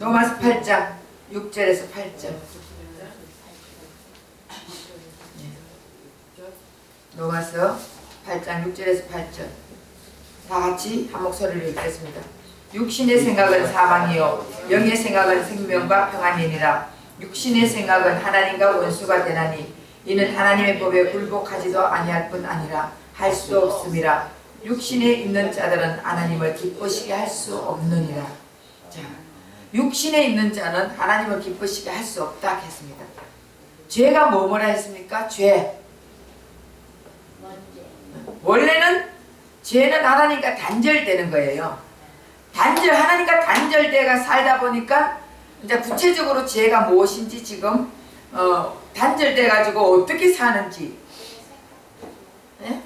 로마서 8장 6절에서 8절. 로마서 8장 6절에서 8절. 다 같이 한 목소리로 읽겠습니다. 육신의 생각은 사망이요 영의 생각은 생명과 평안이니라. 육신의 생각은 하나님과 원수가 되나니 이는 하나님의 법에 굴복하지도 아니할 뿐 아니라 할 수 없음이라. 육신에 있는 자들은 하나님을 기쁘시게 할 수 없느니라. 자, 육신에 있는 자는 하나님을 기쁘시게 할 수 없다 했습니다. 죄가 뭐라 했습니까? 죄. 원래는 죄는 하나님과 단절되는 거예요. 하나님과 단절돼가 살다 보니까 이제 구체적으로 죄가 무엇인지 지금 단절돼 가지고 어떻게 사는지. 네?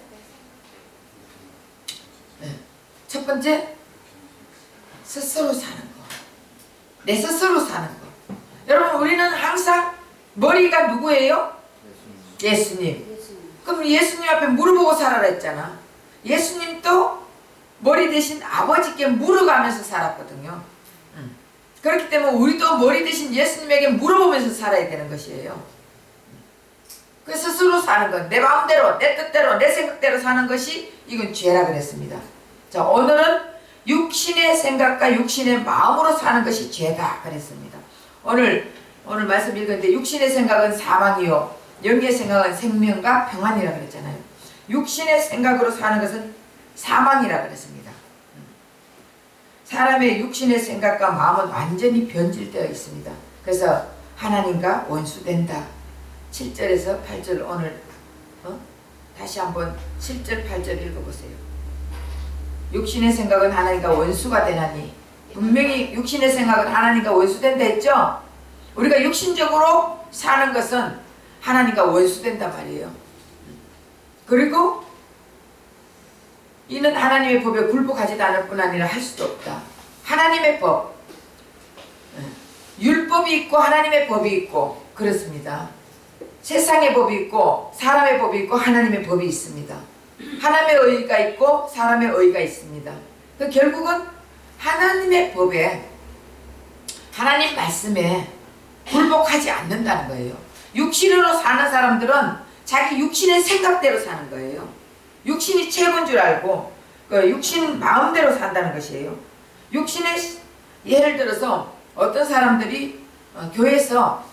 첫 번째, 스스로 사는 거. 내 스스로 사는 거. 여러분, 우리는 항상 머리가 누구예요? 예수님. 그럼 예수님 앞에 물어보고 살아라 했잖아. 예수님도 머리 대신 아버지께 물어가면서 살았거든요. 그렇기 때문에 우리도 머리 대신 예수님에게 물어보면서 살아야 되는 것이에요. 그 스스로 사는 건 내 마음대로, 내 뜻대로, 내 생각대로 사는 것이 이건 죄라 그랬습니다. 자, 오늘은 육신의 생각과 육신의 마음으로 사는 것이 죄다 그랬습니다. 오늘 말씀 읽었는데 육신의 생각은 사망이요 영의 생각은 생명과 평안이라 그랬잖아요. 육신의 생각으로 사는 것은 사망이라 그랬습니다. 사람의 육신의 생각과 마음은 완전히 변질되어 있습니다. 그래서 하나님과 원수된다. 7절에서 8절 오늘 다시 한번 7절 8절 읽어보세요. 육신의 생각은 하나님과 원수가 되나니. 분명히 육신의 생각은 하나님과 원수된다 했죠? 우리가 육신적으로 사는 것은 하나님과 원수된단 말이에요. 그리고 이는 하나님의 법에 굴복하지도 않을 뿐 아니라 할 수도 없다. 하나님의 법, 율법이 있고 하나님의 법이 있고 그렇습니다. 세상의 법이 있고 사람의 법이 있고 하나님의 법이 있습니다. 하나님의 의의가 있고 사람의 의의가 있습니다. 그 결국은 하나님의 법에, 하나님 말씀에 굴복하지 않는다는 거예요. 육신으로 사는 사람들은 자기 육신의 생각대로 사는 거예요. 육신이 최고인 줄 알고 그 육신 마음대로 산다는 것이에요. 육신의, 예를 들어서 어떤 사람들이 교회에서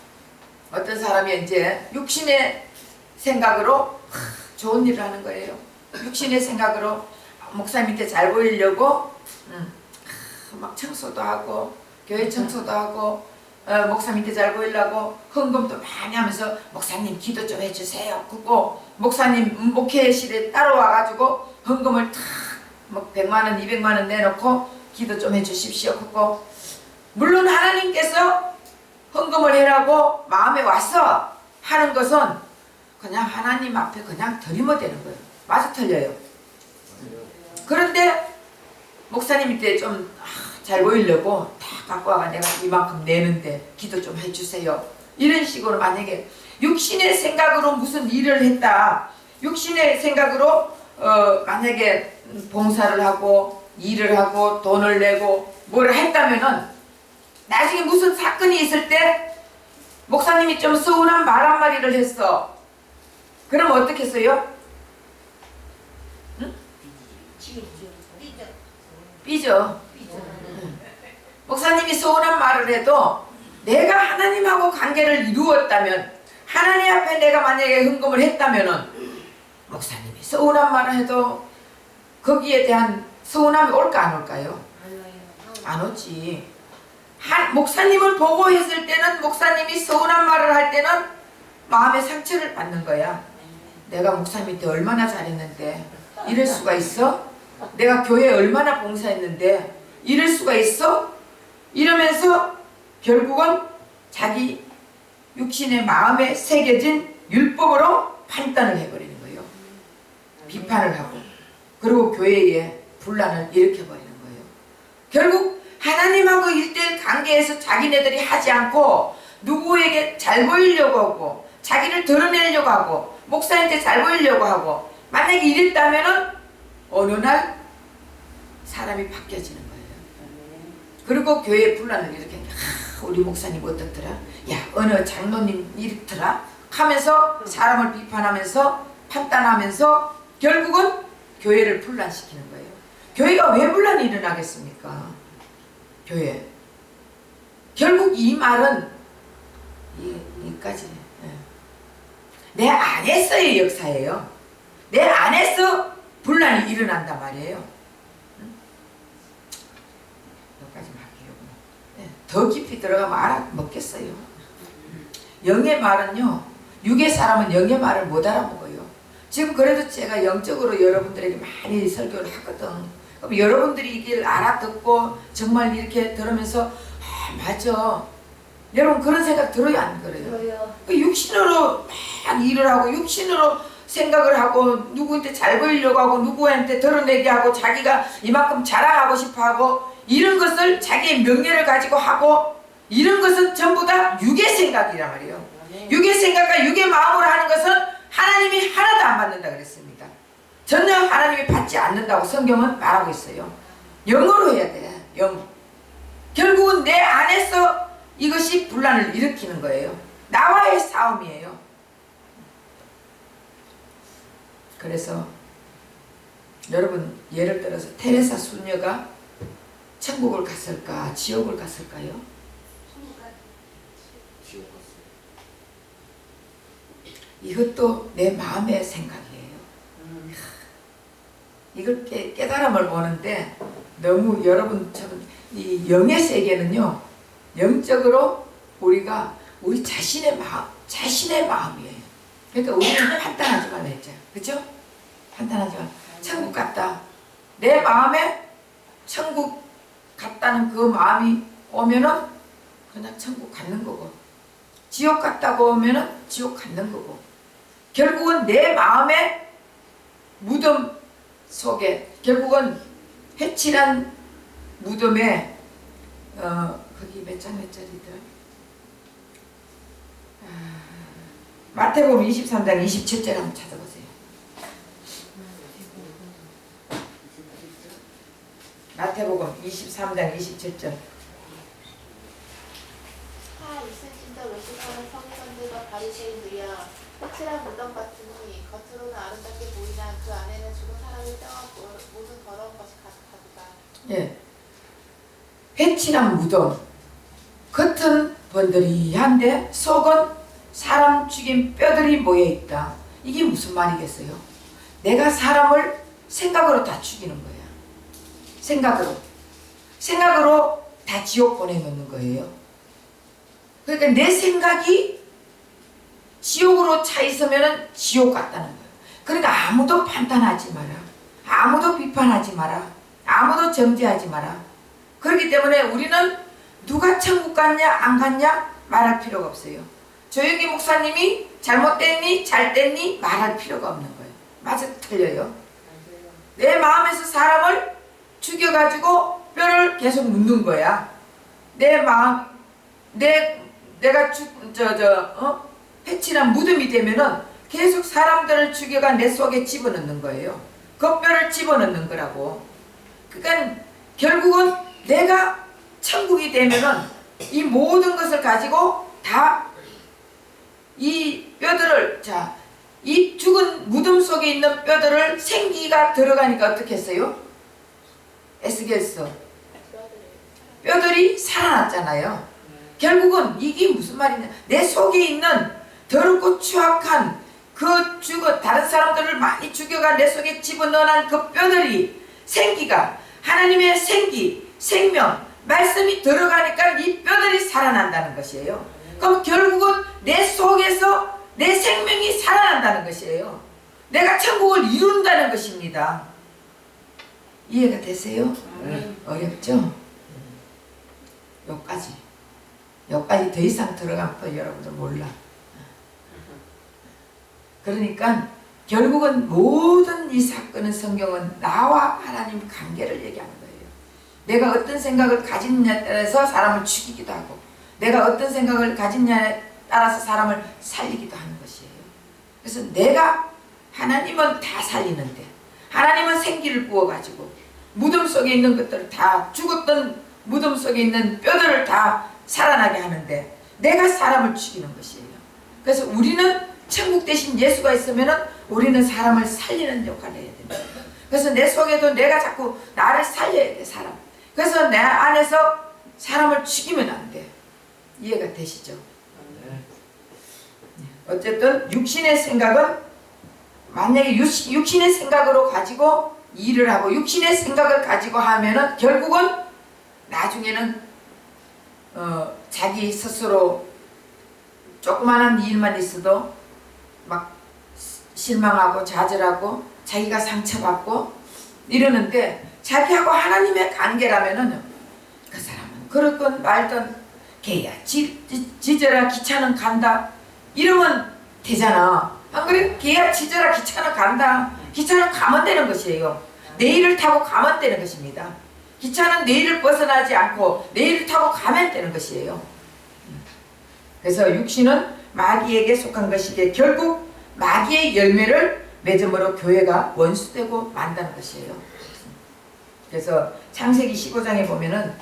어떤 사람이 이제 육신의 생각으로 좋은 일을 하는 거예요. 육신의 생각으로 목사님한테 잘 보이려고 막 청소도 하고 교회 청소도 하고 목사님한테 잘 보이려고 헌금도 많이 하면서 목사님 기도 좀 해주세요. 그거 목사님 목회실에 따라와가지고 헌금을 탁 막 100만원 200만원 내놓고 기도 좀 해주십시오. 그거 물론 하나님께서 헌금을 해라고 마음에 와서 하는 것은 그냥 하나님 앞에 그냥 들이면 거예요. 맞아 틀려요. 그런데 목사님한테 좀 잘 보이려고 다 갖고 와가 내가 이만큼 내는데 기도 좀 해주세요. 이런 식으로 만약에 육신의 생각으로 무슨 일을 했다. 육신의 생각으로 만약에 봉사를 하고 일을 하고 돈을 내고 뭘 했다면은 나중에 무슨 사건이 있을 때 목사님이 좀 서운한 말 한마디를 했어. 그럼 어떻게 했어요? 응? 삐져. 목사님이 서운한 말을 해도 내가 하나님하고 관계를 이루었다면, 하나님 앞에 내가 만약에 헌금을 했다면은 목사님이 서운한 말을 해도 거기에 대한 서운함이 올까 안 올까요? 안 오지. 목사님을 보고 했을 때는, 목사님이 서운한 말을 할 때는 마음의 상처를 받는 거야. 내가 목사님한테 얼마나 잘했는데 이럴 수가 있어? 내가 교회에 얼마나 봉사했는데 이럴 수가 있어? 이러면서 결국은 자기 육신의 마음에 새겨진 율법으로 판단을 해버리는 거예요. 비판을 하고, 그리고 교회에 분란을 일으켜버리는 거예요. 결국 하나님하고 1대1 관계에서 자기네들이 하지 않고 누구에게 잘 보이려고 하고 자기를 드러내려고 하고 목사님한테 잘 보이려고 하고 만약에 이랬다면은 어느 날 사람이 바뀌어지는 거예요. 그리고 교회 분란을 이렇게 우리 목사님 어떻더라? 야 어느 장로님 이렇더라? 하면서 사람을 비판하면서 판단하면서 결국은 교회를 분란시키는 거예요. 교회가 왜 분란이 일어나겠습니까? 교회. 결국 이 말은 이까지 내 안에서의 역사예요. 내 안에서 분란이 일어난단 말이에요. 여기까지 할게요. 더 깊이 들어가면 알아먹겠어요. 영의 말은요, 육의 사람은 영의 말을 못 알아먹어요. 지금 그래도 제가 영적으로 여러분들에게 많이 설교를 하거든. 그럼 여러분들이 이걸 알아듣고 정말 이렇게 들으면서 맞아. 여러분 그런 생각 들어요, 안 들어요? 육신으로 막 일을 하고 육신으로 생각을 하고 누구한테 잘 보이려고 하고 누구한테 드러내게 하고 자기가 이만큼 자랑하고 싶어 하고 이런 것을 자기의 명예를 가지고 하고 이런 것은 전부 다 육의 생각이란 말이에요. 육의 생각과 육의 마음으로 하는 것은 하나님이 하나도 안 받는다 그랬습니다. 전혀 하나님이 받지 않는다고 성경은 말하고 있어요. 영으로 해야 돼. 영. 결국은 내 안에서 이것이 분란을 일으키는 거예요. 나와의 싸움이에요. 그래서 여러분 예를 들어서 테레사 수녀가 천국을 갔을까 지옥을 갔을까요? 지옥 갔어요. 이것도 내 마음의 생각이에요. 이걸 깨달음을 보는데 너무 여러분처럼 이 영의 세계는요, 영적으로 우리가 우리 자신의 마음이에요. 그러니까 우리는 판단하지 말라 했죠. 그죠? 판단하지 말라. 천국 갔다. 내 마음에 천국 갔다는 그 마음이 오면은 그냥 천국 가는 거고, 지옥 갔다고 오면은 지옥 가는 거고, 결국은 내 마음의 무덤 속에, 결국은 해칠한 무덤에 거기 몇 장짜리더라? 마태복음 23장 27절 한번 찾아보세요. 마태복음 23장 27절. 하 있을진저 외식하는 서기관들과 바리새인들이여, 확실한 무덤 같으니 겉으로는 아름답게 보이나 그 안에는 죽은 사람의 뼈와 모든 더러운 것이 가득하도다. 예. 회칠한 무덤, 겉은 번들이한데 속은 사람 죽인 뼈들이 모여있다. 이게 무슨 말이겠어요? 내가 사람을 생각으로 다 죽이는 거야. 생각으로 다 지옥 보내놓는 거예요. 그러니까 내 생각이 지옥으로 차 있으면 지옥 같다는 거예요. 그러니까 아무도 판단하지 마라. 아무도 비판하지 마라. 아무도 정죄하지 마라. 그렇기 때문에 우리는 누가 천국 갔냐 안 갔냐 말할 필요가 없어요. 조영기 목사님이 잘못됐니 잘됐니 말할 필요가 없는 거예요. 맞아 틀려요. 내 마음에서 사람을 죽여가지고 뼈를 계속 묻는 거야. 내 마음, 내가 해칠한 무덤이 되면은 계속 사람들을 죽여가 내 속에 집어넣는 거예요. 그 뼈를 집어넣는 거라고. 그러니까 결국은 내가 천국이 되면은 이 모든 것을 가지고 다 이 뼈들을, 자, 이 죽은 무덤 속에 있는 뼈들을 생기가 들어가니까 어떻게 했어요? 에스겔서 뼈들이 살아났잖아요. 결국은 이게 무슨 말이냐, 내 속에 있는 더럽고 추악한 그 다른 사람들을 많이 죽여가 내 속에 집어넣어놓은 그 뼈들이 생기가, 하나님의 생기, 생명, 말씀이 들어가니까 이 뼈들이 살아난다는 것이에요. 그럼 결국은 내 속에서 내 생명이 살아난다는 것이에요. 내가 천국을 이룬다는 것입니다. 이해가 되세요? 어렵죠? 여기까지 더 이상 들어가면 또 여러분들 몰라. 그러니까 결국은 모든 이 사건은 성경은 나와 하나님 관계를 얘기하는 거예요. 내가 어떤 생각을 가진냐에 따라서 사람을 죽이기도 하고, 내가 어떤 생각을 가진냐에 따라서 사람을 살리기도 하는 것이에요. 그래서 내가, 하나님은 다 살리는데, 하나님은 생기를 부어가지고 무덤 속에 있는 것들을 다, 죽었던 무덤 속에 있는 뼈들을 다 살아나게 하는데 내가 사람을 죽이는 것이에요. 그래서 우리는 천국 대신 예수가 있으면 우리는 사람을 살리는 역할을 해야 됩니다. 그래서 내 속에도 내가 자꾸 나를 살려야 돼, 사람. 그래서 내 안에서 사람을 죽이면 안 돼. 이해가 되시죠? 어쨌든 육신의 생각은 만약에 육신의 생각으로 가지고 일을 하고 육신의 생각을 가지고 하면은 결국은 나중에는 자기 스스로 조그마한 일만 있어도 막 실망하고 좌절하고 자기가 상처받고 이러는데 자기하고 하나님의 관계라면은 그 사람은 그렇건 말든 걔야 지져라 귀찮은 간다 이러면 되잖아. 안 그래? 걔야 지져라 귀찮은 간다. 기차는 가면 되는 것이에요. 내일을 타고 가면 되는 것입니다. 기차는 내일을 벗어나지 않고 내일을 타고 가면 되는 것이에요. 그래서 육신은 마귀에게 속한 것이기에 결국 마귀의 열매를 맺음으로 교회가 원수되고 만다는 것이에요. 그래서 창세기 15장에 보면은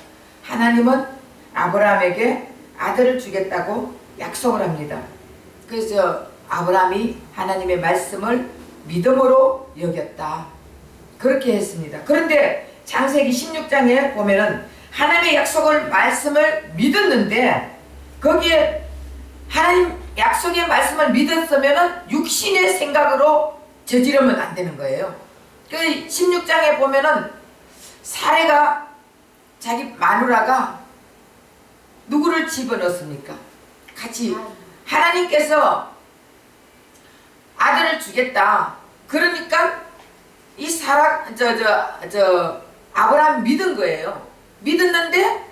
하나님은 아브라함에게 아들을 주겠다고 약속을 합니다. 그래서 아브라함이 하나님의 말씀을 믿음으로 여겼다. 그렇게 했습니다. 그런데 창세기 16장에 보면은 하나님의 약속을 말씀을 믿었는데 거기에 하나님 약속의 말씀을 믿었으면은 육신의 생각으로 저지르면 안 되는 거예요. 그 16장에 보면은 사례가 자기 마누라가 누구를 집어넣습니까? 같이 하나님께서 아들을 주겠다. 그러니까 이 아브라함 믿은 거예요. 믿었는데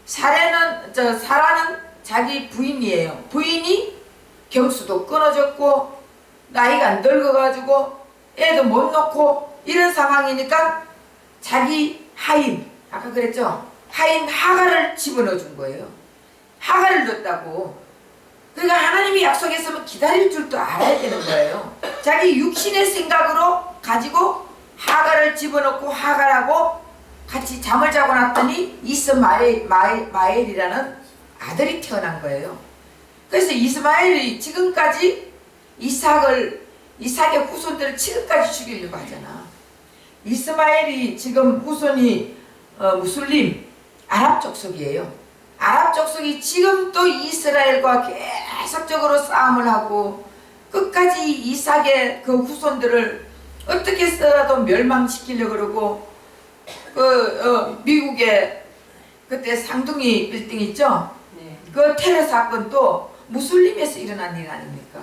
사라는 자기 부인이에요. 부인이 경수도 끊어졌고 나이가 늙어가지고 애도 못 놓고 이런 상황이니까 자기 하인 아까 그랬죠? 하인 하갈을 집어넣어 준 거예요. 하갈을 줬다고. 그러니까 하나님이 약속했으면 기다릴 줄도 알아야 되는 거예요. 자기 육신의 생각으로 가지고 하갈을 집어넣고 하갈하고 같이 잠을 자고 났더니 이스마엘이라는 아들이 태어난 거예요. 그래서 이스마엘이 지금까지 이삭의 후손들을 지금까지 죽이려고 하잖아. 이스마엘이 지금 후손이 무슬림 아랍 족속이에요. 아랍 족속이 지금도 이스라엘과 계속적으로 싸움을 하고 끝까지 이삭의 그 후손들을 어떻게 해서라도 멸망시키려고 그러고 미국에 그때 상둥이 빌딩 있죠? 네. 그 테러 사건도 무슬림에서 일어난 일 아닙니까?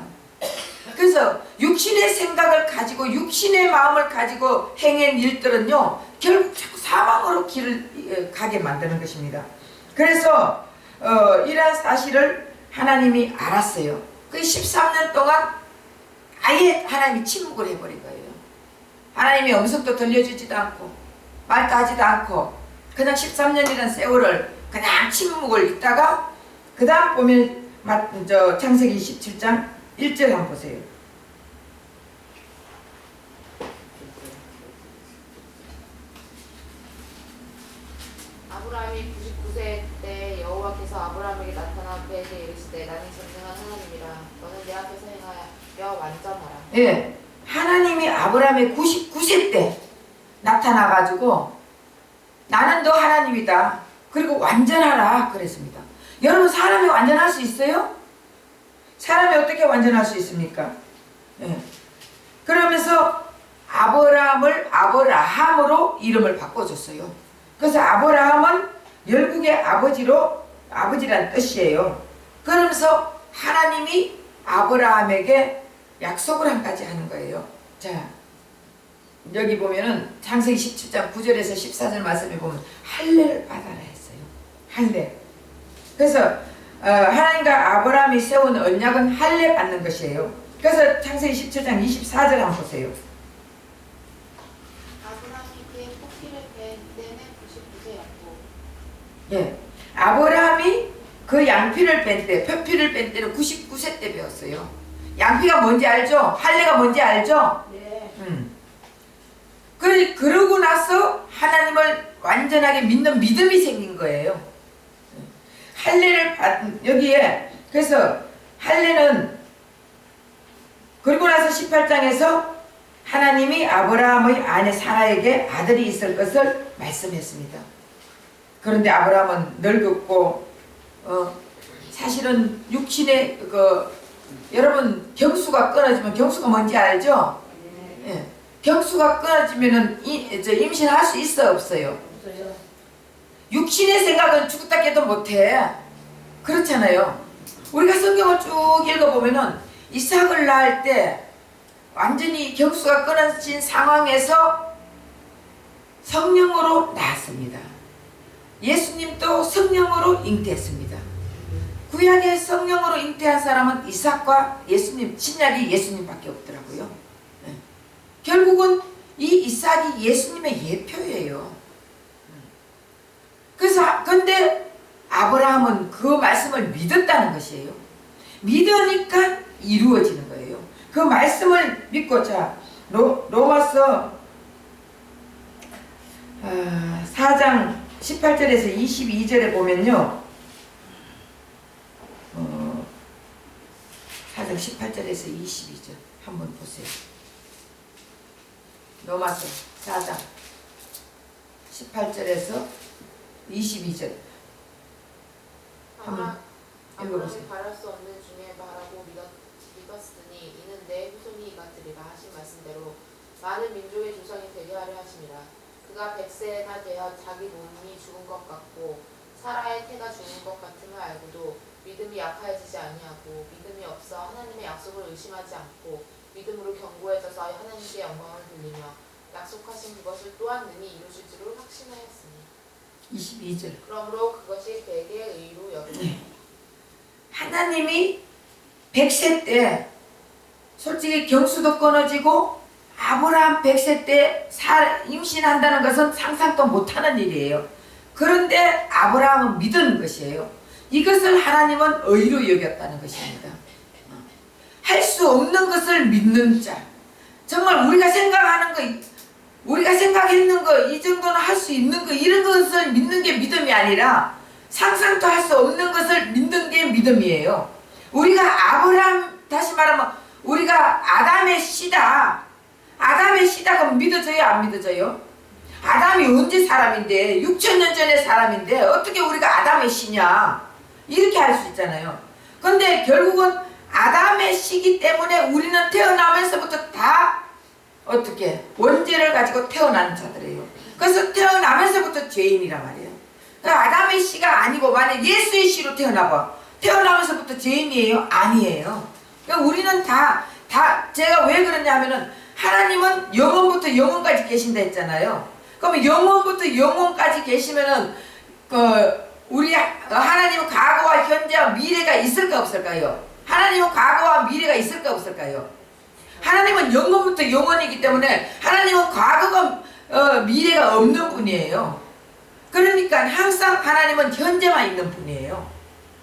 그래서 육신의 생각을 가지고 육신의 마음을 가지고 행한 일들은요 결국 자꾸 사망으로 길을 가게 만드는 것입니다. 그래서 이러한 사실을 하나님이 알았어요. 그 13년 동안 아예 하나님이 침묵을 해버린 거예요. 하나님이 음성도 들려주지도 않고 말도 하지도 않고 그냥 13년이라는 세월을 그냥 침묵을 있다가 그 다음 보면 창세기 27장 1절 한번 보세요. 아브라함이 99세 때 여호와께서 아브라함에게 나타나 그에게 이르시되 나는 전능한 하나님이라 너는 내 앞에서 행하여 완전하라. 예, 하나님이 아브라함의 99세 때 나타나가지고 나는 너 하나님이다. 그리고 완전하라 그랬습니다. 여러분 사람이 완전할 수 있어요? 사람이 어떻게 완전할 수 있습니까? 예. 그러면서 아브라함을 아브라함으로 이름을 바꿔줬어요. 그래서 아브라함은 열국의 아버지란 뜻이에요. 그러면서 하나님이 아브라함에게 약속을 한 가지 하는 거예요. 자, 여기 보면은 창세기 17장 9절에서 14절 말씀에 보면 할례를 받아라 했어요. 할례. 그래서 하나님과 아브라함이 세운 언약은 할례 받는 것이에요. 그래서 창세기 17장 24절 한번 보세요. 아브라함이 그의 포기를 뵌 때는 99세였고 예, 아브라함이 그 양피를 뺀 때, 표피를 뺀 때는 99세 때 배웠어요. 양피가 뭔지 알죠? 할례가 뭔지 알죠? 네. 그러고 나서 하나님을 완전하게 믿는 믿음이 생긴 거예요. 할례를 여기에 그래서 할례는 그리고 나서 18장에서 하나님이 아브라함의 아내 사라에게 아들이 있을 것을 말씀했습니다. 그런데 아브라함은 늙었고 사실은 육신의 여러분 경수가 끊어지면 경수가 뭔지 알죠? 예. 경수가 끊어지면은 임신할 수 있어 없어요? 육신의 생각은 죽었다 깨도 못해. 그렇잖아요. 우리가 성경을 쭉 읽어보면은 이삭을 낳을 때 완전히 경수가 끊어진 상황에서 성령으로 낳았습니다. 예수님도 성령으로 잉태했습니다. 구약의 성령으로 잉태한 사람은 이삭과 예수님, 신약이 예수님밖에 없더라고요. 네. 결국은 이 이삭이 예수님의 예표예요. 그래서 근데 아브라함은 그 말씀을 믿었다는 것이에요. 믿으니까 이루어지는 거예요. 그 말씀을 믿고 자 로마서 4장 18절에서 22절에 보면요. 4장 18절에서 22절 한번 보세요. 로마서 4장 18절에서 22절 한번 읽어보세요. 아브라함이 바랄 수 없는 중에 바라고 믿었으니 이는 내 후손이 이같으리라 하신 말씀대로 많은 민족의 조상이 되게 하려 하심이라. 그가 100세가 되어 자기 몸이 죽은 것 같고 사라의 태가 죽은 것 같음을 알고도 믿음이 약하여지지 아니하고 믿음이 없어 하나님의 약속을 의심하지 않고 믿음으로 견고해져서 하나님께 영광을 돌리며 약속하신 그것을 또한 능히 이루실 줄을 확신하였으니 22절 그러므로 그것이 되게 의로 여기니 하나님이 100세 때 솔직히 경수도 끊어지고 아브라함 100세 때 임신한다는 것은 상상도 못하는 일이에요. 그런데 아브라함은 믿은 것이에요. 이것을 하나님은 의로 여겼다는 것입니다. 할 수 없는 것을 믿는 자. 정말 우리가 생각하는 거, 우리가 생각했는 거, 이 정도는 할 수 있는 거, 이런 것을 믿는 게 믿음이 아니라 상상도 할 수 없는 것을 믿는 게 믿음이에요. 우리가 아브라함, 다시 말하면 우리가 아담의 씨다. 아담의 씨다 그럼 믿어져요? 안 믿어져요? 아담이 언제 사람인데 6천년 전에 사람인데 어떻게 우리가 아담의 씨냐 이렇게 할 수 있잖아요. 근데 결국은 아담의 씨기 때문에 우리는 태어나면서부터 다 어떻게 원죄를 가지고 태어난 자들이에요. 그래서 태어나면서부터 죄인이란 말이에요. 그러니까 아담의 씨가 아니고 만약 예수의 씨로 태어나봐 태어나면서부터 죄인이에요? 아니에요. 그러니까 우리는 다 제가 왜 그러냐 하면은 하나님은 영원부터 영원까지 계신다 했잖아요. 그러면 영원부터 영원까지 계시면은 우리 하나님은 과거와 현재와 미래가 있을까 없을까요? 하나님은 과거와 미래가 있을까 없을까요? 하나님은 영원부터 영원이기 때문에 하나님은 과거가 미래가 없는 분이에요. 그러니까 항상 하나님은 현재만 있는 분이에요.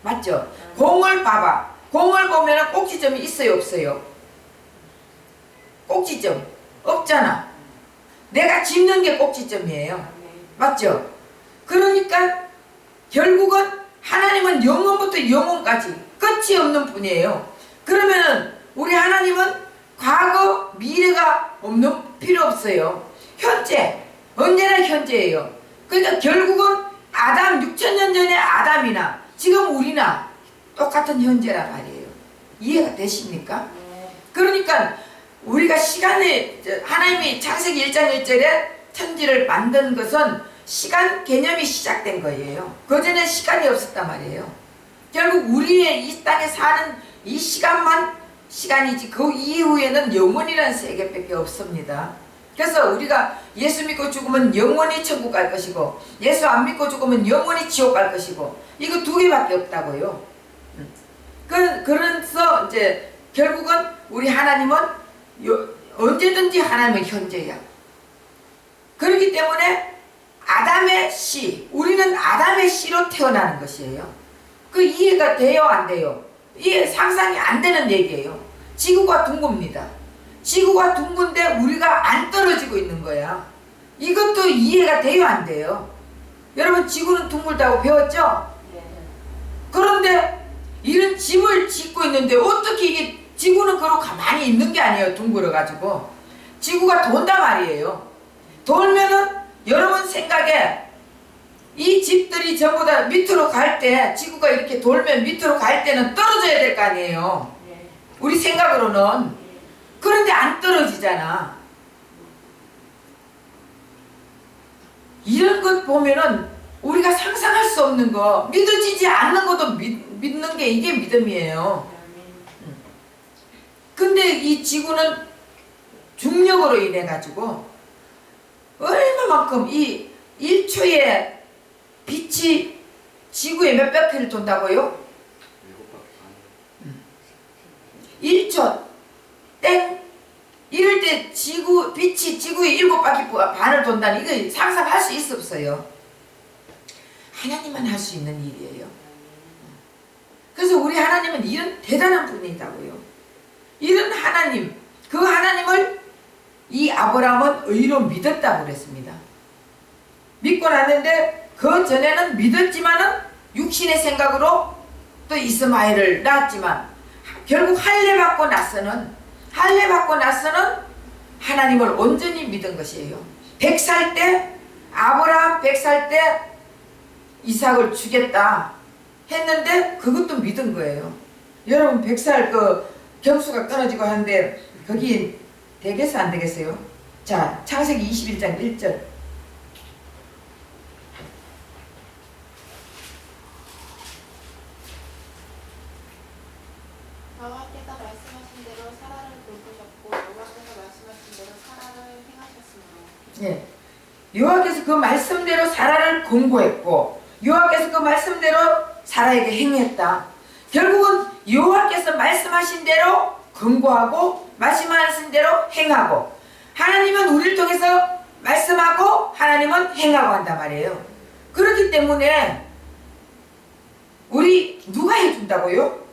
맞죠? 공을 봐봐. 공을 보면 꼭지점이 있어요 없어요? 꼭지점 없잖아. 내가 짚는 게 꼭지점이에요. 맞죠? 그러니까 결국은 하나님은 영원부터 영원까지 끝이 없는 분이에요. 그러면은 우리 하나님은 과거 미래가 없는 필요 없어요. 현재 언제나 현재예요. 그러니까 결국은 아담 6천년 전에 아담이나 지금 우리나 똑같은 현재란 말이에요. 이해가 되십니까? 그러니까 우리가 시간에 하나님이 창세기 1장 1절에 천지를 만든 것은 시간 개념이 시작된 거예요. 그전에 시간이 없었단 말이에요. 결국 우리의 이 땅에 사는 이 시간만 시간이지 그 이후에는 영원이라는 세계밖에 없습니다. 그래서 우리가 예수 믿고 죽으면 영원히 천국 갈 것이고 예수 안 믿고 죽으면 영원히 지옥 갈 것이고 이거 두 개밖에 없다고요. 그래서 이제 결국은 우리 하나님은 언제든지 하나님은 현재야. 그렇기 때문에 아담의 씨, 우리는 아담의 씨로 태어나는 것이에요. 그 이해가 돼요 안 돼요? 이해 상상이 안 되는 얘기예요. 지구가 둥굽니다. 지구가 둥근데 우리가 안 떨어지고 있는 거야. 이것도 이해가 돼요, 안 돼요? 여러분, 지구는 둥글다고 배웠죠? 그런데 이런 집을 짓고 있는데 어떻게 이게 지구는 그렇게 가만히 있는 게 아니에요. 둥글어가지고 지구가 돈단 말이에요. 돌면은 여러분 생각에 이 집들이 전부 다 밑으로 갈 때, 지구가 이렇게 돌면 밑으로 갈 때는 떨어져야 될 거 아니에요. 우리 생각으로는. 그런데 안 떨어지잖아. 이런 것 보면은 우리가 상상할 수 없는 거, 믿어지지 않는 것도 믿는 게 이게 믿음이에요. 근데 이 지구는 중력으로 인해 가지고 얼마만큼 이 1초에 빛이 지구에 몇백 회를 돈다고요? 1초 땡 이럴 때 빛이 지구에 7바퀴 반을 돈다니 이거 상상할 수 있어 없어요? 하나님만 할 수 있는 일이에요. 그래서 우리 하나님은 이런 대단한 분이다고요. 이런 하나님, 그 하나님을 이 아브라함은 의로 믿었다고 그랬습니다. 믿고 났는데 그 전에는 믿었지만은 육신의 생각으로 또 이스마엘을 낳았지만 결국 할례 받고 나서는 하나님을 온전히 믿은 것이에요. 100살 때 아브라함 100살 때 이삭을 주겠다 했는데 그것도 믿은 거예요. 여러분 100살 그 경수가 끊어지고 하는데 거기 되겠어 안 되겠어요? 자, 창세기 21장 1절. 여호와께서 말씀하신 대로 사라를 돌보셨고 여호와께서 말씀하신 대로 사라를 행하셨으므로. 예. 여호와께서 그 말씀대로 사라를 공고했고 여호와께서 그 말씀대로 사라에게 행했다. 결국은 여호와께서 말씀하신 대로 권고하고 말씀하신 대로 행하고 하나님은 우리를 통해서 말씀하고 하나님은 행하고 한단 말이에요. 그렇기 때문에 우리 누가 해준다고요?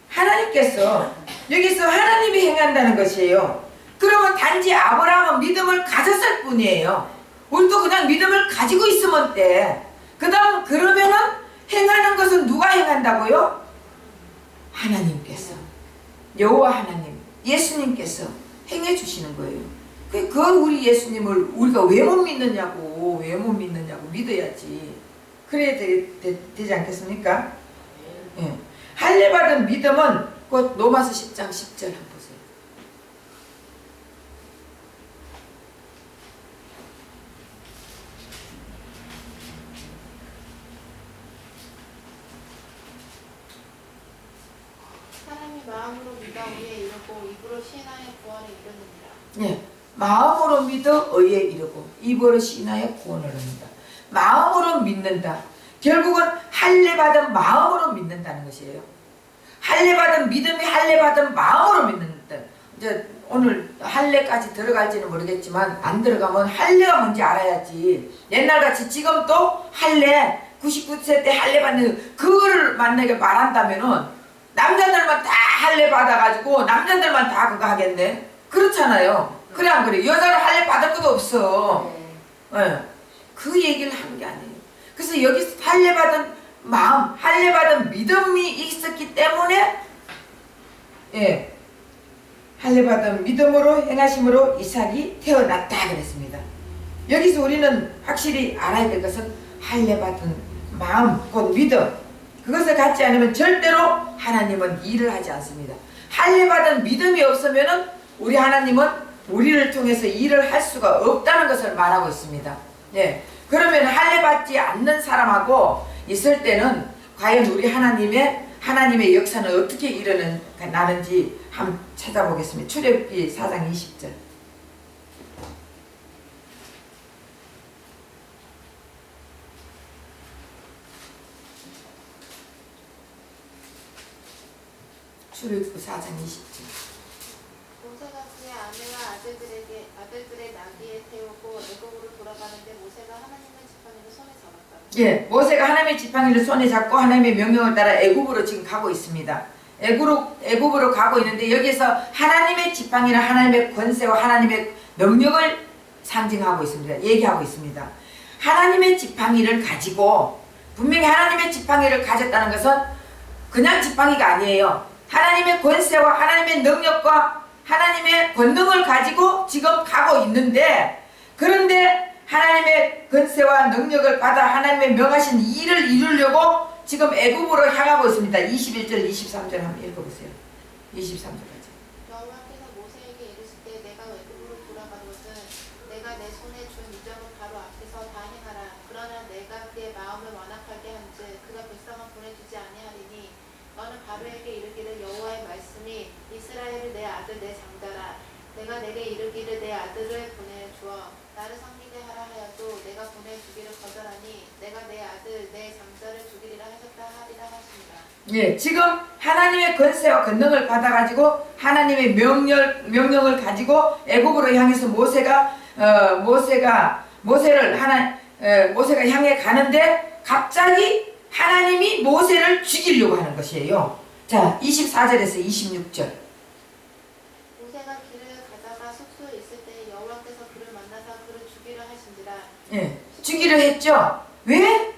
하나님께서 여기서 하나님이 행한다는 것이에요. 그러면 단지 아브라함은 믿음을 가졌을 뿐이에요. 우리도 그냥 믿음을 가지고 있으면 돼. 그 다음 그러면은 행하는 것은 누가 행한다고요? 하나님께서, 여호와 하나님, 예수님께서 행해 주시는 거예요. 그건 우리 예수님을 우리가 왜 못 믿느냐고, 믿어야지. 그래야 되지 않겠습니까? 예. 할례 받은 믿음은 곧 로마서 10장 10절 한번 보세요. 사람이 마음으로 믿어 의에 이르고 입으로 시인하여 구원에 이르느니라. 예, 마음으로 믿어 의에 이르고 입으로 시인하여 구원을 얻는다. 마음으로 믿는다. 결국은 할례 받은 마음으로 믿는다는 것이에요. 할례 받은 믿음이 할례 받은 마음으로 믿는다. 이제 오늘 할례까지 들어갈지는 모르겠지만 안 들어가면 할례가 뭔지 알아야지. 옛날같이 지금 또 할례 99세 때 할례 받는 그거를 만약에 말한다면은 남자들만 다 할례 받아가지고 남자들만 다 그거 하겠네. 그렇잖아요. 그래 안 그래? 여자는 할례 받을 것도 없어. 네. 그 얘기를 하는 게 아니에요. 그래서 여기서 할례 받은 마음, 할례 받은 믿음이 있었기 때문에 예, 할례 받은 믿음으로 행하심으로 이삭이 태어났다 그랬습니다. 여기서 우리는 확실히 알아야 될 것은 할례 받은 마음, 곧 믿음, 그것을 갖지 않으면 절대로 하나님은 일을 하지 않습니다. 할례 받은 믿음이 없으면은 우리 하나님은 우리를 통해서 일을 할 수가 없다는 것을 말하고 있습니다. 예. 그러면 할례 받지 않는 사람하고 있을 때는 과연 우리 하나님의 역사는 어떻게 일어나는지 한번 찾아보겠습니다. 출애굽기 4장 20절. 출애굽기 4장 20절. 모세가 그의 아내와 아들들의 나귀에 태우고 애굽으로 돌아가는데 모세가 하나님의 지팡이를 손에 잡았다. 예, 모세가 하나님의 지팡이를 손에 잡고 하나님의 명령을 따라 애굽으로 지금 가고 있습니다. 애굽으로 가고 있는데 여기에서 하나님의 지팡이는 하나님의 권세와 하나님의 능력을 상징하고 있습니다. 얘기하고 있습니다. 하나님의 지팡이를 가지고 분명히 하나님의 지팡이를 가졌다는 것은 그냥 지팡이가 아니에요. 하나님의 권세와 하나님의 능력과 하나님의 권능을 가지고 지금 가고 있는데 그런데 하나님의 권세와 능력을 받아 하나님의 명하신 일을 이루려고 지금 애굽으로 향하고 있습니다. 21절 23절 한번 읽어보세요. 23절까지. 여호와께서 모세에게 이르실 때 내가 애굽으로 돌아가는 것은 내가 내 손에 준 이적을 바로 앞에서 다 행하라. 그러나 내가 그의 마음을 완악하게 한즉 그가 백성을 보내주지 아니하리니 너는 바로에게 이르기를 여호와의 말씀이 이스라엘을 내 아들 내 장자라. 내가 내게 이르기를 내 아들을 보내주어 나를 섬기게 하라 하여도 내가 보내주기를 거절하니 내가 내 아들 내 장자를 죽이리라 하셨다 하리라 하십니다. 예, 지금 하나님의 권세와 권능을 받아가지고 하나님의 명령을 가지고 애굽으로 향해서 모세가 향해 가는데 갑자기 하나님이 모세를 죽이려고 하는 것이에요. 자, 24절에서 26절. 모세가 길을 가다가 숙소에 있을 때 여호와께서 그를 만나사 그를 죽이려 하신지라. 예, 죽이려 했죠. 왜?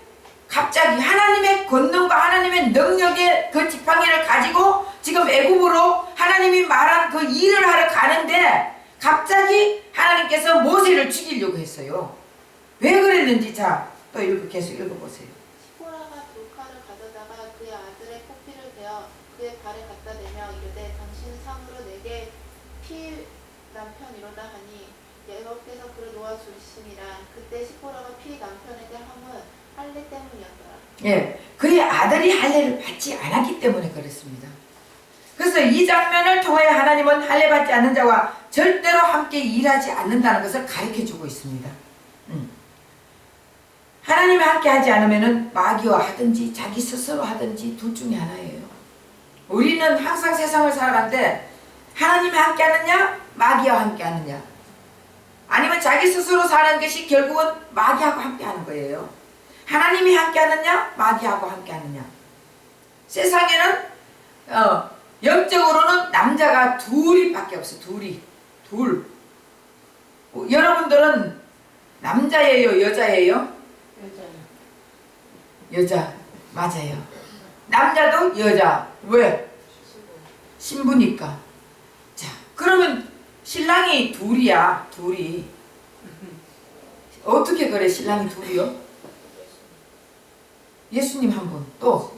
갑자기 하나님의 권능과 하나님의 능력의 그 지팡이를 가지고 지금 애굽으로 하나님이 말한 그 일을 하러 가는데 갑자기 하나님께서 모세를 죽이려고 했어요. 왜 그랬는지 자, 또 계속 읽어보세요. 시보라가 돌칼을 가져다가 그의 아들의 포피를 베어 그의 발에 갖다 대며 이르되 당신은 상으로 내게 피일 남편이로다 하니 여호와께서 그를 놓아 주시니라. 그때 시보라가 피 남편에게 함은 할례 때문이었더라. 예, 그의 아들이 할례를 받지 않았기 때문에 그렇습니다. 그래서 이 장면을 통하여 하나님은 할례 받지 않는 자와 절대로 함께 일하지 않는다는 것을 가르쳐주고 있습니다. 하나님이 함께 하지 않으면 마귀와 하든지 자기 스스로 하든지 둘 중에 하나예요. 우리는 항상 세상을 살아가는데 하나님이 함께 하느냐 마귀와 함께 하느냐, 아니면 자기 스스로 사는 것이 결국은 마귀하고 함께 하는 거예요. 하나님이 함께 하느냐 마귀하고 함께 하느냐. 세상에는 영적으로는 남자가 둘이밖에 없어요. 둘. 여러분들은 남자예요 여자예요? 여자. 맞아요. 남자도 여자. 왜? 신부니까. 자, 그러면 신랑이 둘이야. 둘이. 어떻게 그래 신랑이 둘이요? 예수님 한 분. 또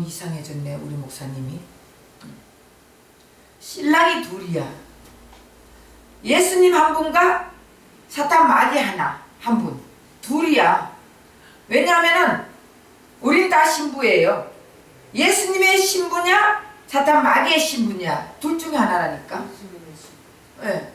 이상해졌네 우리 목사님이. 신랑이 둘이야. 예수님 한 분과 사탄 마귀 한 분. 둘이야. 왜냐하면은 우린 다 신부예요. 예수님의 신부냐 사탄 마귀의 신부냐, 둘 중에 하나라니까. 네.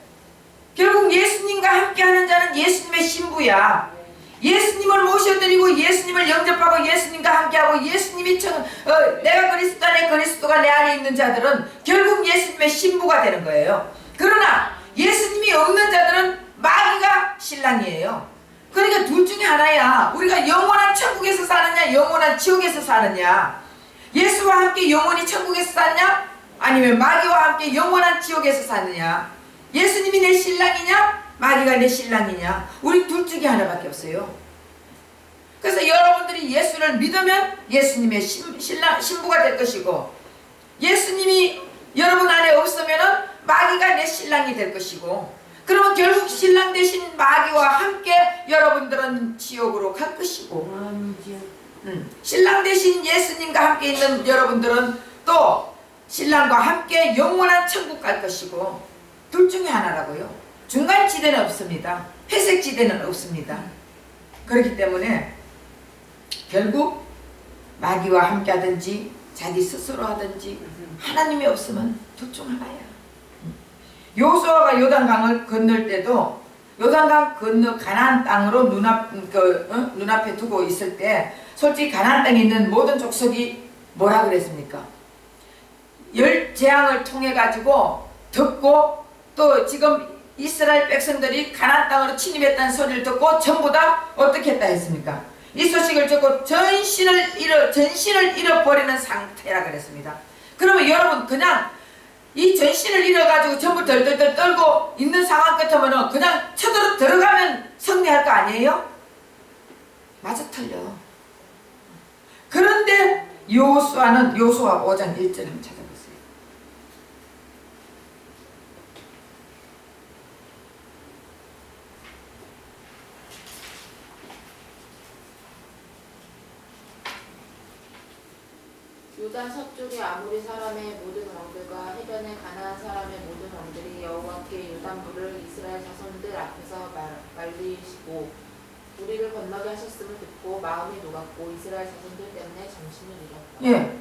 결국 예수님과 함께하는 자는 예수님의 신부야. 예수님을 모셔드리고 예수님을 영접하고 예수님과 함께하고 예수님이 내가 그리스도 안에 그리스도가 내 안에 있는 자들은 결국 예수님의 신부가 되는 거예요. 그러나 예수님이 없는 자들은 마귀가 신랑이에요. 그러니까 둘 중에 하나야. 우리가 영원한 천국에서 사느냐 영원한 지옥에서 사느냐, 예수와 함께 영원히 천국에서 사느냐 아니면 마귀와 함께 영원한 지옥에서 사느냐. 예수님이 내 신랑이냐 마귀가 내 신랑이냐, 우리 둘 중에 하나밖에 없어요. 그래서 여러분들이 예수를 믿으면 예수님의 신부가 될 것이고, 예수님이 여러분 안에 없으면 마귀가 내 신랑이 될 것이고, 그러면 결국 신랑 대신 마귀와 함께 여러분들은 지옥으로 갈 것이고, 신랑 대신 예수님과 함께 있는 여러분들은 또 신랑과 함께 영원한 천국 갈 것이고, 둘 중에 하나라고요. 중간 지대는 없습니다. 회색 지대는 없습니다. 그렇기 때문에 결국 마귀와 함께 하든지 자기 스스로 하든지 하나님이 없으면 둘 중 하나야. 여호수아가 요단강을 건널 때도 요단강 건너 가나안 땅으로 눈앞에 두고 있을 때 솔직히 가나안 땅에 있는 모든 족속이 뭐라 그랬습니까? 열 재앙을 통해 가지고 듣고, 또 지금 이스라엘 백성들이 가나안 땅으로 침입했다는 소리를 듣고 전부 다 어떻게 했다 했습니까? 이 소식을 듣고 전신을 잃어버리는 상태라 그랬습니다. 그러면 여러분 그냥 이 전신을 잃어가지고 전부 덜덜덜 떨고 있는 상황 같으면 그냥 쳐들어 들어가면 승리할 거 아니에요? 맞아 틀려. 그런데 여호수아 5장 1절 한번 찾아보세요. 요단 서쪽의 아모리 사람의 모든 왕들과 해변의 가나안 사람의 모든 왕들이 여호와께 요단물을 이스라엘 자손들 앞에서 말리시고 우리를 건너게 하셨음을 듣고 마음이 녹았고 이스라엘 자손들 때문에 정신을 잃었다. 예,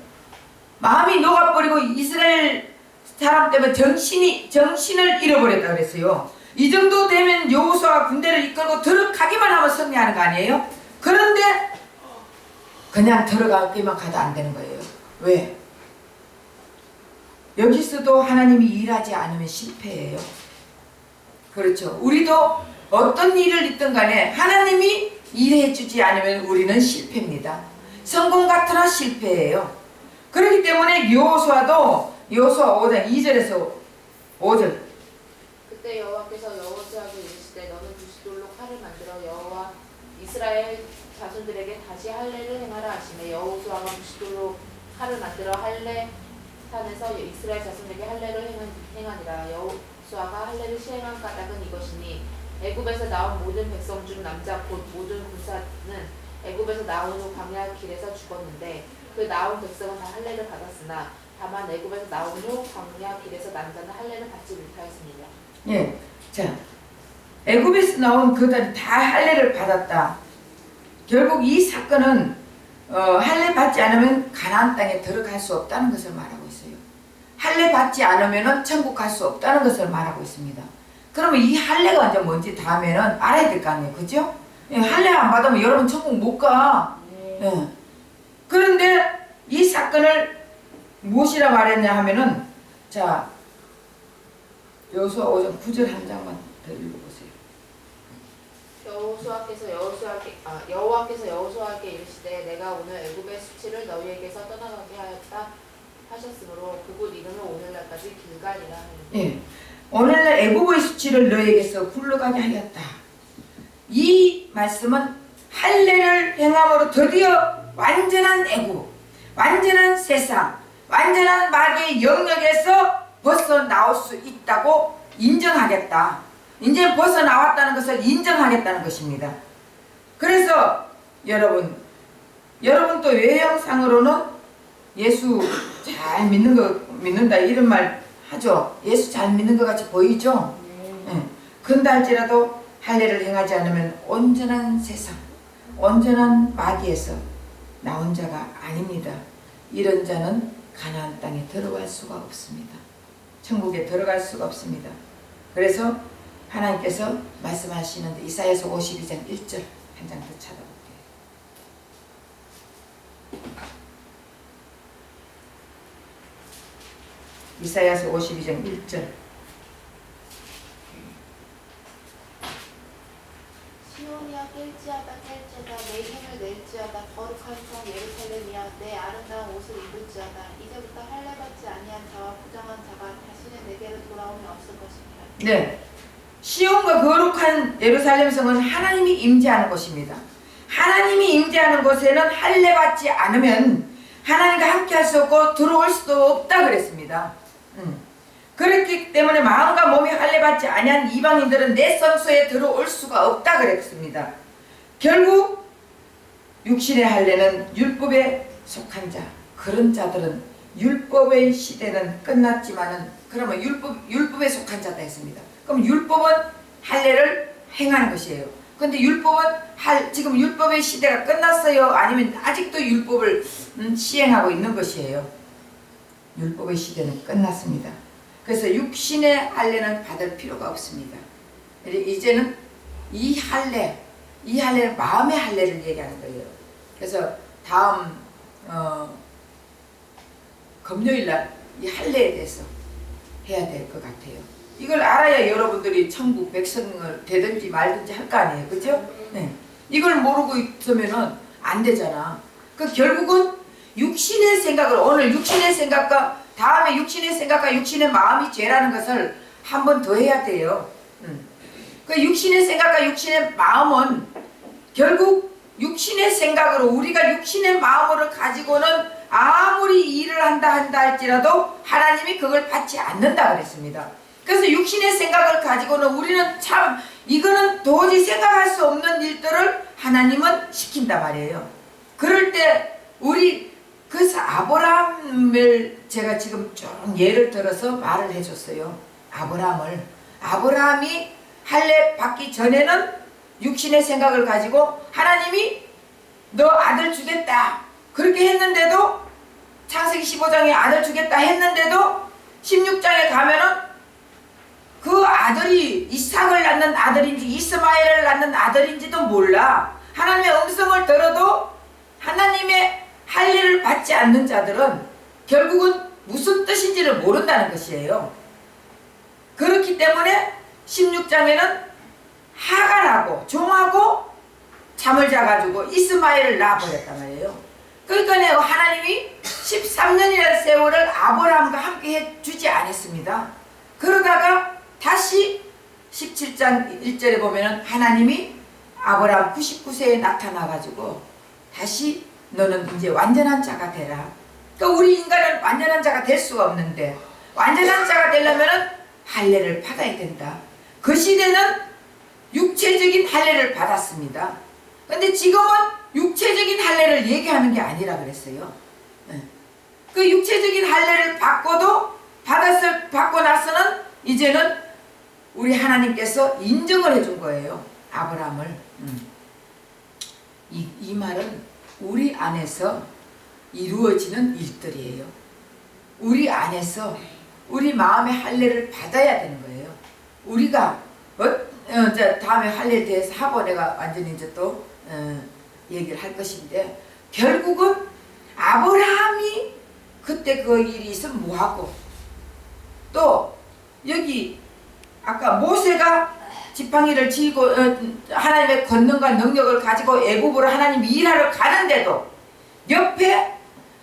마음이 녹아버리고 이스라엘 사람 때문에 정신을 잃어버렸다 그랬어요. 이 정도 되면 여호수아가 군대를 이끌고 들어가기만 하면 승리하는 거 아니에요? 그런데 그냥 들어가기만 가도 안 되는 거예요. 왜? 여기서도 하나님이 일하지 않으면 실패예요. 그렇죠. 우리도 어떤 일을 있든 간에 하나님이 일해주지 않으면 우리는 실패입니다. 성공 같으나 실패예요. 그렇기 때문에 여호수아 5장 2절에서 5절. 그때 여호와께서 여호수아에게 이르시되 너는 부싯돌로 칼을 만들어 여호와 이스라엘 자손들에게 다시 할례를 행하라 하시매 여호수아가 부싯돌로 칼을 만들어 할례 산에서 이스라엘 자손에게 할례를 행하니라. 여호수아가 할례를 시행한 까닭은 이것이니 애굽에서 나온 모든 백성 중 남자 곧 모든 군사는 애굽에서 나온 후 광야 길에서 죽었는데 그 나온 백성은 다 할례를 받았으나 다만 애굽에서 나온 후 광야 길에서 난 자는 할례를 받지 못하였습니다. 예, 자, 애굽에서 나온 그들이 다 할례를 받았다. 결국 이 사건은 할례 받지 않으면 가나안 땅에 들어갈 수 없다는 것을 말하고 있어요. 할례 받지 않으면 천국 갈 수 없다는 것을 말하고 있습니다. 그러면 이 할례가 이제 뭔지 다음에는 알아야 될 거 아니에요, 그죠? 예, 할례 안 받으면 여러분 천국 못 가. 예. 그런데 이 사건을 무엇이라 말했냐 하면은, 자, 여호수아 5장 9절 한 장만 더 읽어보세요. 여호와께서 여호수아에게 이르시되 내가 오늘 애굽의 수치를 너희에게서 떠나가게 하였다 하셨으므로 그곳 이름을 오늘날까지 길갈이라 하니. 예, 오늘날 애굽의 수치를 너희에게서 굴러가게 하였다. 이 말씀은 할례를 행함으로 드디어 완전한 애굽, 완전한 세상, 완전한 마귀의 영역에서 벗어나올 수 있다고 인정하겠다. 이제 벗어나왔다는 것을 인정하겠다는 것입니다. 그래서 여러분 또 외형상으로는 예수 잘 믿는다 이런 말 하죠. 예수 잘 믿는 것 같이 보이죠? 네. 근데 할지라도 할례를 행하지 않으면 온전한 세상, 온전한 마귀에서 나온 자가 아닙니다. 이런 자는 가나안 땅에 들어갈 수가 없습니다. 천국에 들어갈 수가 없습니다. 그래서 하나님께서 말씀하시는데 이사야서 52장 1절 한 장 더 찾아볼게요. 이사야서 52장 1절. 시온이야 깰지어다 내 힘을 낼지어다 거룩한 성 예루살렘이야 내 아름다운 옷을 입을지어다 이제부터 할례받지 아니한 자와 부정한 자가 다시는 내게로 돌아오면 없을 것입니다. 네, 시온과 거룩한 예루살렘 성은 하나님이 임재하는 곳입니다. 하나님이 임재하는 곳에는 할례받지 않으면 하나님과 함께 할 수 없고 들어올 수도 없다 그랬습니다. 그렇기 때문에 마음과 몸이 할례받지 아니한 이방인들은 내 성소에 들어올 수가 없다 그랬습니다. 결국 육신의 할례는 율법에 속한 자, 그런 자들은 율법의 시대는 끝났지만은 그러면 율법에 속한 자다 했습니다. 그럼 율법은 할례를 행하는 것이에요. 근데 율법은 지금 율법의 시대가 끝났어요? 아니면 아직도 율법을 시행하고 있는 것이에요? 율법의 시대는 끝났습니다. 그래서 육신의 할례는 받을 필요가 없습니다. 이제는 이 할례, 마음의 할례를 얘기하는 거예요. 그래서 다음 금요일날 이 할례에 대해서 해야 될 것 같아요. 이걸 알아야 여러분들이 천국 백성을 되든지 말든지 할 거 아니에요, 그죠? 네. 이걸 모르고 있으면은 안 되잖아. 그 결국은 육신의 생각을, 오늘 육신의 생각과 다음에 육신의 생각과 육신의 마음이 죄라는 것을 한 번 더 해야 돼요. 그 육신의 생각과 육신의 마음은 결국 육신의 생각으로, 우리가 육신의 마음으로 가지고는 아무리 일을 한다 할지라도 하나님이 그걸 받지 않는다 그랬습니다. 그래서 육신의 생각을 가지고는 우리는 참 이거는 도저히 생각할 수 없는 일들을 하나님은 시킨단 말이에요. 그럴 때 우리, 그래서 아브라함을 제가 지금 좀 예를 들어서 말을 해줬어요. 아브라함이 할례 받기 전에는 육신의 생각을 가지고 하나님이 너 아들 주겠다 그렇게 했는데도, 창세기 15장에 아들 주겠다 했는데도 16장에 가면은 그 아들이 이삭을 낳는 아들인지 이스마엘을 낳는 아들인지도 몰라. 하나님의 음성을 들어도 하나님의 할례를 받지 않는 자들은 결국은 무슨 뜻인지를 모른다는 것이에요. 그렇기 때문에 16장에는 하갈하고 종하고 잠을 자가지고 이스마엘을 낳아버렸단 말이에요. 그러니까 하나님이 13년이라는 세월을 아브라함과 함께 해주지 않았습니다. 그러다가 다시 17장 1절에 보면은 하나님이 아브라함 99세에 나타나가지고 다시 너는 이제 완전한 자가 되라. 그러니까 우리 인간은 완전한 자가 될 수가 없는데, 완전한 자가 되려면은 할례를 받아야 된다. 그 시대는 육체적인 할례를 받았습니다. 근데 지금은 육체적인 할례를 얘기하는 게 아니라 그랬어요. 그 육체적인 할례를 받고 나서는 이제는 우리 하나님께서 인정을 해준 거예요. 아브라함을. 이 말은 우리 안에서 이루어지는 일들이에요. 우리 안에서 우리 마음의 할례를 받아야 되는 거예요. 우리가 다음에 할례에 대해서 하고 내가 완전히 이제 또 얘기를 할 것인데, 결국은 아브라함이 그때 그 일이 있으면 뭐하고, 또 여기 아까 모세가 지팡이를 쥐고 하나님의 권능과 능력을 가지고 애굽으로 하나님 일하러 가는데도 옆에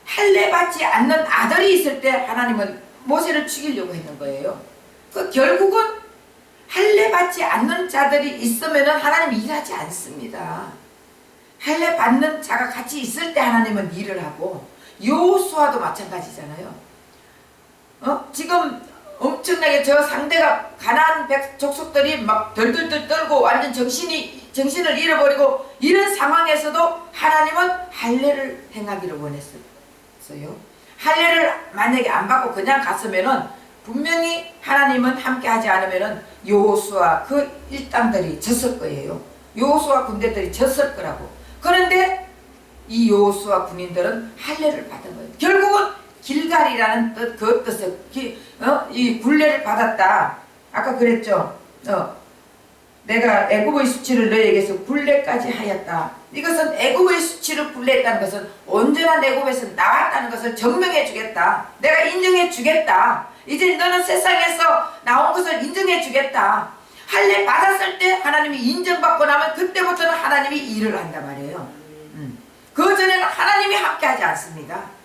할례 받지 않는 아들이 있을 때 하나님은 모세를 죽이려고 했는 거예요. 그 결국은 할례 받지 않는 자들이 있으면 하나님 일하지 않습니다. 할례 받는 자가 같이 있을 때 하나님은 일을 하고, 여호수아도 마찬가지잖아요. 지금 엄청나게 저 상대가 가나안 족속들이 막 덜덜덜 떨고 완전 정신을 잃어버리고 이런 상황에서도 하나님은 할례를 행하기를 원했어요. 할례를 만약에 안 받고 그냥 갔으면은 분명히 하나님은 함께 하지 않으면은 여호수아 그 일당들이 졌을 거예요. 여호수아 군대들이 졌을 거라고. 그런데 이 여호수아 군인들은 할례를 받은 거예요. 결국은 길갈이라는 뜻, 그 뜻을 이 굴레를 받았다. 아까 그랬죠. 내가 애굽의 수치를 너에게서 굴레까지 하였다. 이것은 애굽의 수치를 굴레했다는 것은 온전한 애굽에서 나왔다는 것을 증명해 주겠다. 내가 인정해 주겠다. 이제 너는 세상에서 나온 것을 인정해 주겠다. 할례 받았을 때 하나님이 인정받고 나면 그때부터는 하나님이 일을 한단 말이에요. 그 전에는 하나님이 함께하지 않습니다.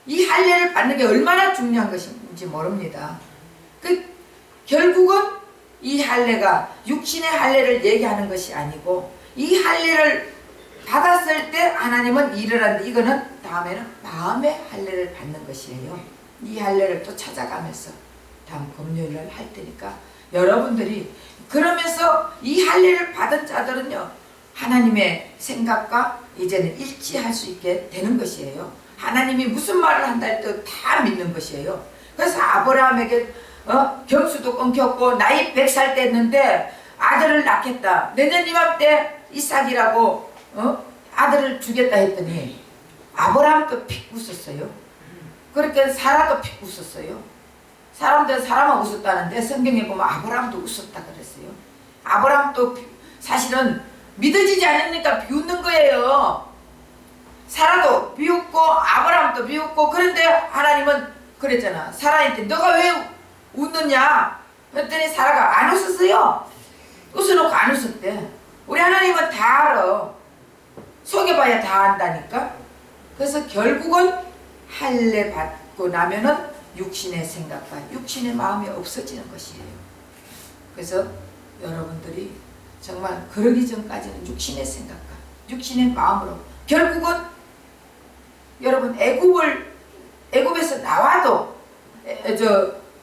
이 할례를 받는 게 얼마나 중요한 것인지 모릅니다. 결국은 이 할례가 육신의 할례를 얘기하는 것이 아니고, 이 할례를 받았을 때 하나님은 일을 하는데, 이거는 다음에는 마음의 할례를 받는 것이에요. 이 할례를 또 찾아가면서 다음 금요일날 할 테니까 여러분들이 그러면서 이 할례를 받은 자들은요, 하나님의 생각과 이제는 일치할 수 있게 되는 것이에요. 하나님이 무슨 말을 한다 할 때 다 믿는 것이에요. 그래서 아브라함에게 경수도 끊겼고 나이 100살 됐는데 아들을 낳겠다. 내년 이맘때 이삭이라고 아들을 주겠다 했더니 아브라함도 픽 웃었어요. 그렇게 사라도 픽 웃었어요. 사람들은 사람은 웃었다는데 성경에 보면 아브라함도 웃었다 그랬어요. 아브라함도 사실은 믿어지지 않으니까 비웃는 거예요. 사라도 비웃고 아브라함도 비웃고. 그런데 하나님은 그랬잖아. 사라한테 너가 왜 웃느냐 그랬더니 사라가 안 웃었어요. 웃어놓고 안 웃었대. 우리 하나님은 다 알아. 속여봐야 다 안다니까. 그래서 결국은 할례 받고 나면은 육신의 생각과 육신의 마음이 없어지는 것이에요. 그래서 여러분들이 정말 그러기 전까지는 육신의 생각과 육신의 마음으로 결국은 여러분 애굽에서 나와도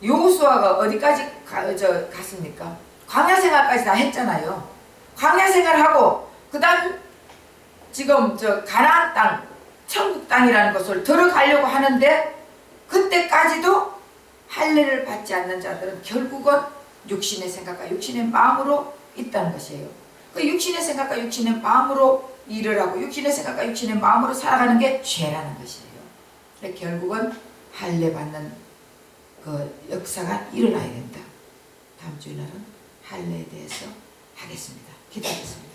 여호수아가 어디까지 갔습니까? 광야 생활까지 다 했잖아요. 광야 생활하고 그다음 지금 가나안 땅, 천국 땅이라는 것을 들어가려고 하는데 그때까지도 할례를 받지 않는 자들은 결국은 육신의 생각과 육신의 마음으로 있다는 것이에요. 그 육신의 생각과 육신의 마음으로 일을 하고 육신의 생각과 육신의 마음으로 살아가는 게 죄라는 것이에요. 결국은 할례 받는 그 역사가 일어나야 된다. 다음 주일날은 할례에 대해서 하겠습니다. 기도하겠습니다.